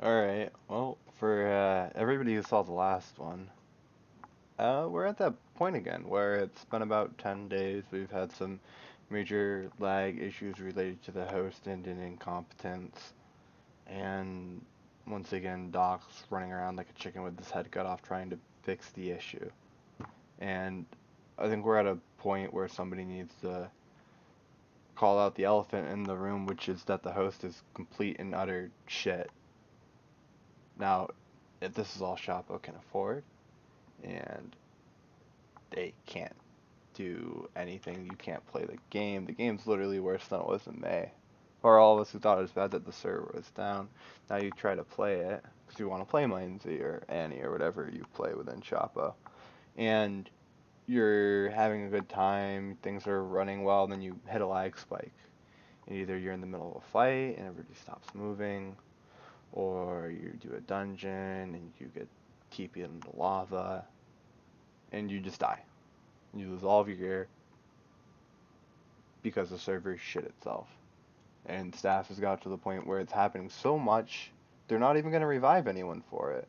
Alright, well, for everybody who saw the last one, we're at that point again where it's been about 10 days. We've had some major lag issues related to the host and an incompetence, and once again, Doc's running around like a chicken with his head cut off trying to fix the issue. And I think we're at a point where somebody needs to call out the elephant in the room, which is that the host is complete and utter shit. Now, if this is all Shotbow can afford, and they can't do anything, you can't play the game. The game's literally worse than it was in May. For all of us who thought it was bad that the server was down, now you try to play it because you want to play Mindsy or Annie or whatever you play within Shotbow, and you're having a good time, things are running well, then you hit a lag spike. And either you're in the middle of a fight and everybody stops moving, or you do a dungeon and you get TP'd into lava, and you just die. You lose all of your gear because the server shit itself. And staff has got to the point where it's happening so much, they're not even going to revive anyone for it.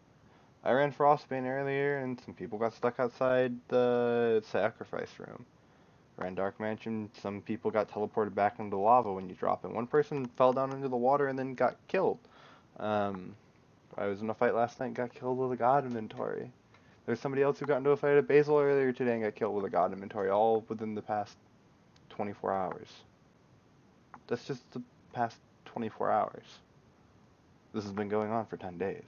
I ran Frostbane earlier, and some people got stuck outside the sacrifice room. Ran Dark Mansion, some people got teleported back into lava when you drop in. One person fell down into the water and then got killed. Um, I was in a fight last night, got killed with a god inventory. There's somebody else who got into a fight at Basil earlier today and got killed with a god inventory, all within the past 24 hours. That's just the past 24 hours. This has been going on for 10 days.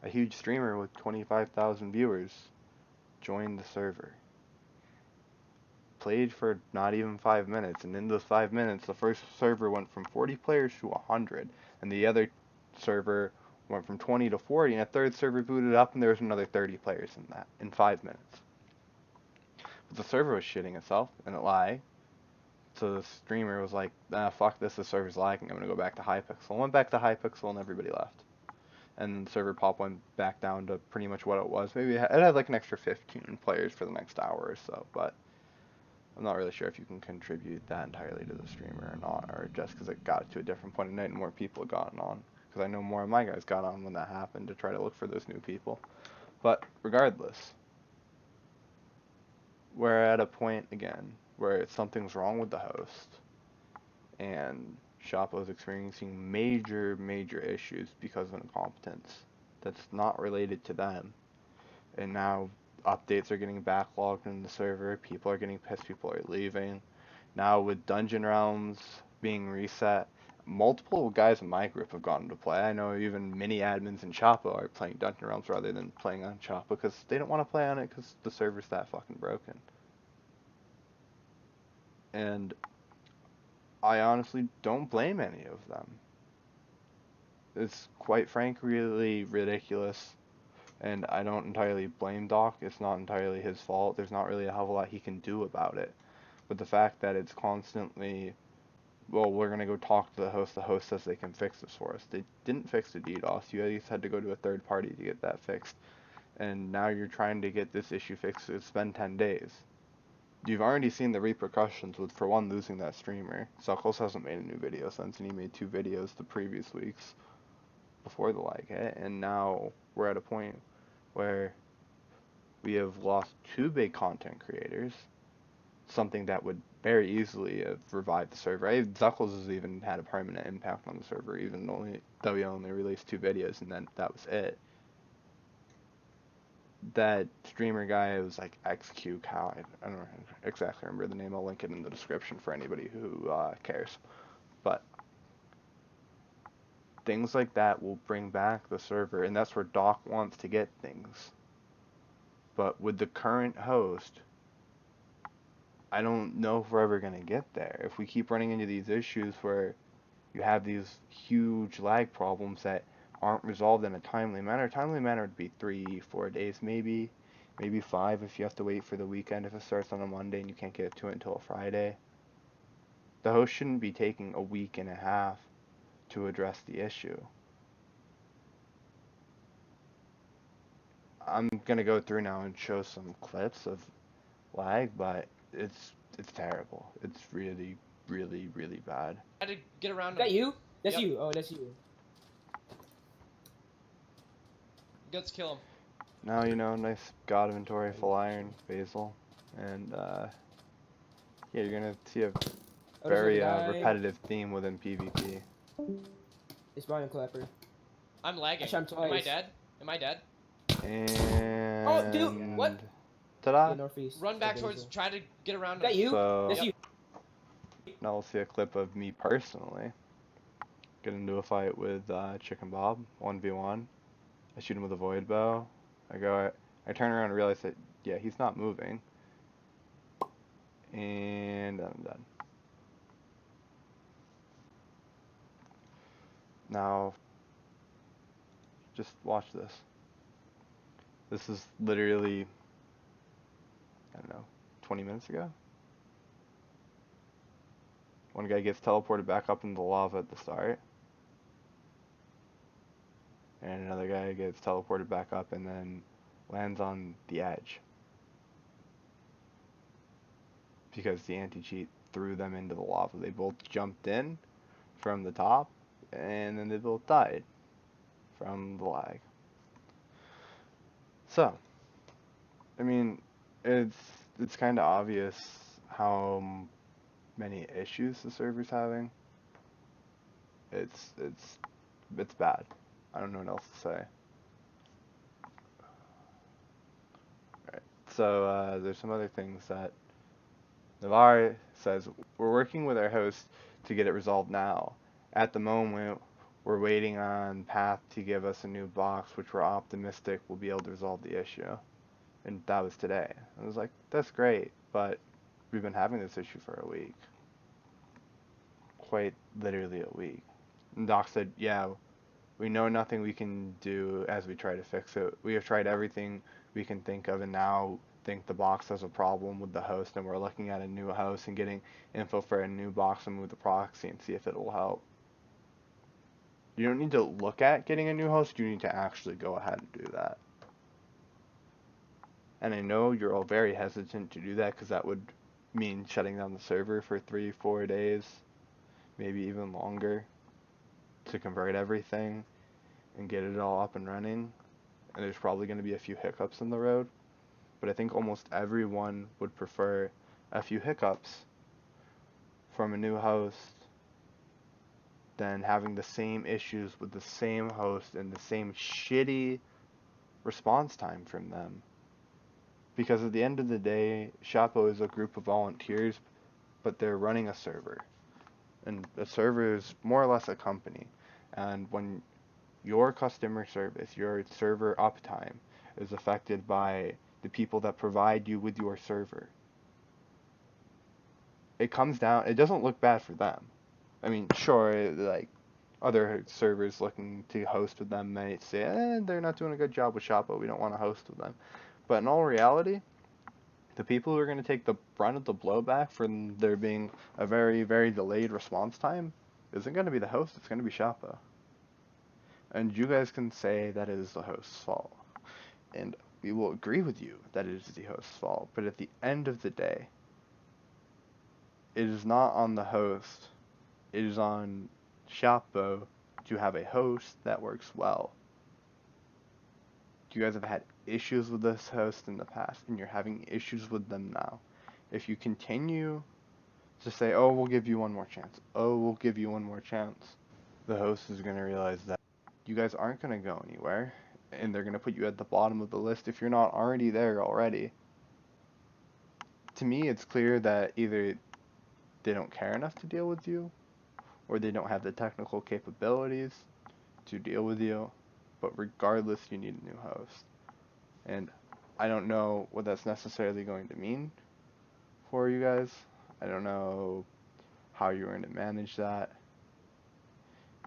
A huge streamer with 25,000 viewers joined the server. Played for not even 5 minutes, and in those 5 minutes, the first server went from 40 players to 100, and the other server went from 20 to 40, and a third server booted up, and there was another 30 players in that, in 5 minutes. But the server was shitting itself, and it lagged. So the streamer was like, fuck this, the server's lagging, I'm gonna go back to Hypixel. Went back to Hypixel and everybody left. And the server pop went back down to pretty much what it was. Maybe it had like an extra 15 players for the next hour or so, but I'm not really sure if you can contribute that entirely to the streamer or not, or just because it got to a different point of night and more people had gotten on. Because I know more of my guys got on when that happened to try to look for those new people. But regardless, we're at a point again where something's wrong with the host, and Shoppo is experiencing major issues because of incompetence that's not related to them. And now updates are getting backlogged in the server, people are getting pissed, people are leaving. Now with Dungeon Realms being reset, multiple guys in my group have gotten to play. I know even mini admins in Shoppo are playing Dungeon Realms rather than playing on Shoppo because they don't want to play on it because the server's that fucking broken. And I honestly don't blame any of them. It's quite frankly really ridiculous, and I don't entirely blame Doc. It's not entirely his fault. There's not really a hell of a lot he can do about it. But the fact that it's constantly, well, we're gonna go talk to the host. The host says they can fix this for us. They didn't fix the DDoS. You at least had to go to a third party to get that fixed. And now you're trying to get this issue fixed. It's been 10 days. You've already seen the repercussions with, for one, losing that streamer. Suckles hasn't made a new video since, and he made 2 videos the previous weeks before the lag hit, and now we're at a point where we have lost 2 big content creators, something that would very easily have revived the server. Zuckles has even had a permanent impact on the server, even though he only released 2 videos and then that was it. That streamer guy was like XQ Cow. I don't exactly remember the name. I'll link it in the description for anybody who cares. But things like that will bring back the server, and that's where Doc wants to get things. But with the current host, I don't know if we're ever going to get there. If we keep running into these issues where you have these huge lag problems that aren't resolved in a timely manner would be 3-4 days maybe 5 if you have to wait for the weekend if it starts on a Monday and you can't get to it until a Friday. The host shouldn't be taking a week and a half to address the issue. I'm going to go through now and show some clips of lag, but it's terrible. It's really bad. I had to get around Is that you? That's Yep. you. Oh, that's you. Let's kill him. Now, nice god inventory, full iron, basil, and yeah, you're gonna see a Oh, there's very another guy. repetitive theme within PvP. It's Brian Clapper. I'm I lagging. shot him twice. Am I dead? Am I dead? And Oh, dude, what? Ta-da! Yeah, northeast. Run back Basil. towards. Try to get around Is that him. you? So That's Yep. you. now we'll see a clip of me personally get into a fight with Chicken Bob, 1v1. I shoot him with a void bow. I turn around and realize that, yeah, he's not moving. And I'm done. Now, just watch this. This is literally, I don't know, 20 minutes ago? One guy gets teleported back up into the lava at the start. And another guy gets teleported back up and then lands on the edge. Because the anti-cheat threw them into the lava. They both jumped in from the top, and then they both died from the lag. So, I mean, it's kind of obvious how many issues the server's having. It's bad. I don't know what else to say. Right. So there's some other things that Navarre says. We're working with our host to get it resolved now. At the moment, we're waiting on Path to give us a new box, which we're optimistic will be able to resolve the issue. And that was today. I was like, that's great, but we've been having this issue for a week. Quite literally a week. And Doc said, yeah, we know nothing we can do as we try to fix it. We have tried everything we can think of and now think the box has a problem with the host, and we're looking at a new host and getting info for a new box and move the proxy and see if it will help. You don't need to look at getting a new host, you need to actually go ahead and do that. And I know you're all very hesitant to do that because that would mean shutting down the server for 3-4 days, maybe even longer, to convert everything and get it all up and running. And there's probably going to be a few hiccups in the road, but I think almost everyone would prefer a few hiccups from a new host than having the same issues with the same host and the same shitty response time from them. Because at the end of the day, Shotbow is a group of volunteers, but they're running a server. And a server is more or less a company. And when your customer service, your server uptime, is affected by the people that provide you with your server, it doesn't look bad for them. I mean, sure, like, other servers looking to host with them might say, they're not doing a good job with Shotbow, we don't want to host with them. But in all reality, the people who are going to take the brunt of the blowback from there being a very, very delayed response time isn't going to be the host, it's going to be Shotbow. And you guys can say that it is the host's fault. And we will agree with you that it is the host's fault. But at the end of the day, it is not on the host. It is on Shotbow to have a host that works well. You guys have had issues with this host in the past, and you're having issues with them now. If you continue to say, oh, we'll give you one more chance, oh, we'll give you one more chance, the host is going to realize that you guys aren't going to go anywhere, and they're going to put you at the bottom of the list if you're not already there already. To me, it's clear that either they don't care enough to deal with you, or they don't have the technical capabilities to deal with you, but regardless, you need a new host. And I don't know what that's necessarily going to mean for you guys. I don't know how you're going to manage that.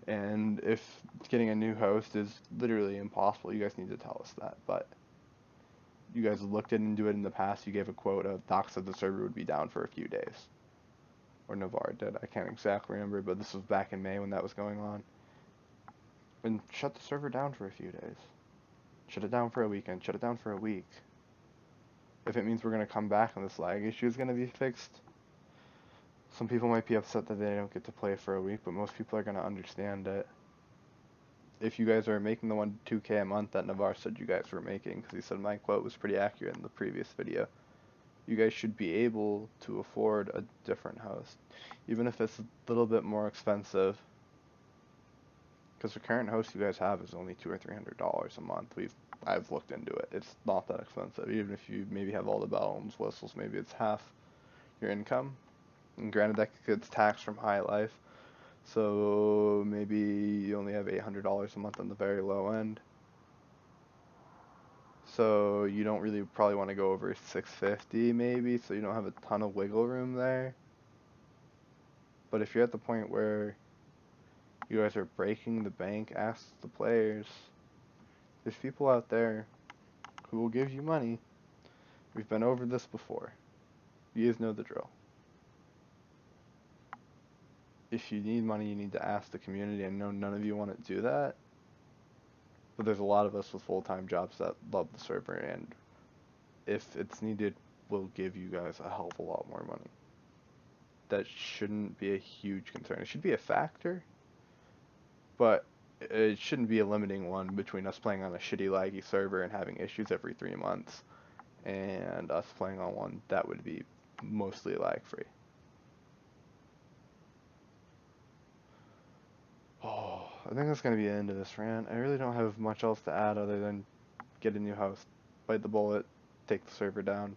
And if getting a new host is literally impossible, you guys need to tell us that. But you guys looked into it in the past. You gave a quote of Doc said the server would be down for a few days. Or Navarre did. I can't exactly remember, but this was back in May when that was going on. And shut the server down for a few days. Shut it down for a weekend. Shut it down for a week. If it means we're going to come back and this lag issue is going to be fixed, some people might be upset that they don't get to play for a week, but most people are going to understand it. if you guys are making the 2K a month that Navarre said you guys were making, because he said my quote was pretty accurate in the previous video, you guys should be able to afford a different house, even if it's a little bit more expensive. Because the current house you guys have is only $200 or $300 a month. I've looked into it. It's not that expensive. Even if you maybe have all the bells and whistles, maybe it's half your income. And granted, that gets taxed from high life. So maybe you only have $800 a month on the very low end. So you don't really probably want to go over 650 maybe, so you don't have a ton of wiggle room there. But if you're at the point where you guys are breaking the bank, ask the players. There's people out there who will give you money. We've been over this before. You guys know the drill. If you need money, you need to ask the community. I know none of you want to do that, but there's a lot of us with full-time jobs that love the server, and if it's needed, we'll give you guys a hell of a lot more money. That shouldn't be a huge concern. It should be a factor, but it shouldn't be a limiting one between us playing on a shitty laggy server and having issues every 3 months and us playing on one that would be mostly lag free. Oh, I think that's going to be the end of this rant. I really don't have much else to add other than get a new house, bite the bullet, take the server down.